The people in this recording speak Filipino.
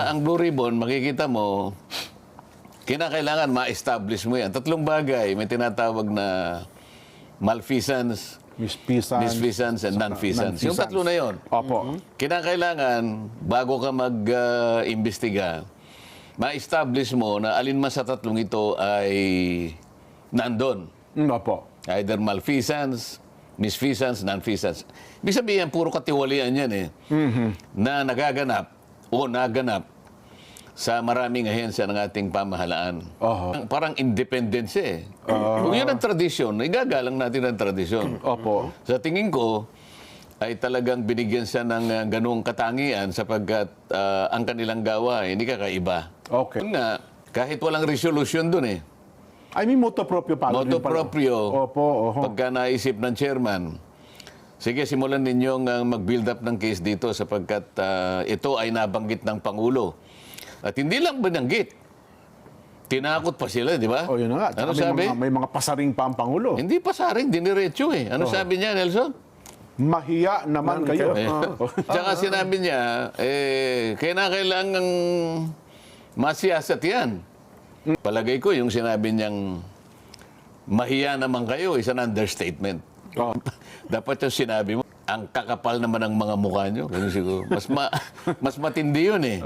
ang Blue Ribbon, makikita mo, kinakailangan ma-establish mo yan. Tatlong bagay, may tinatawag na malfeasance, misfeasance, and nonfeasance. Yung tatlo na yon. Opo. Kinakailangan, bago ka mag-imbestiga, ma-establish mo na alin man sa tatlong ito ay nandun. Opo. Either malfeasance, misfeasance, nonfeasance. Ibig sabihin, puro katiwalian yan eh. Na nagaganap o naganap sa maraming ahensya ng ating pamahalaan. Parang independence eh. Kung yun ang tradisyon, igagalang natin ang tradisyon. Opo. Sa tingin ko, ay talagang binigyan siya ng ganung katangian sapagkat ang kanilang gawa ay hindi kakaiba. Okay. Yun nga, kahit walang resolution dun eh. I mean, moto proprio pa. Moto proprio, Opo. pagka naisip ng chairman, sige, simulan ninyong mag-build up ng case dito sapagkat ito ay nabanggit ng Pangulo. At hindi lang binanggit. Tinakot pa sila, di ba? O, yun na nga. Ano Tsaka sabi? may mga pasaring pa ang Pangulo. Hindi pasaring, diniretso eh. Ano sabi niya, Nelson? Mahiya naman kayo. Tsaka sinabi niya, kailangang masiyasat yan. Palagay ko, yung sinabi niyang mahiya naman kayo, is an understatement. Dapat yung sinabi mo, ang kakapal naman ng mga mukha nyo. Ganun siguro. Mas matindi yun eh.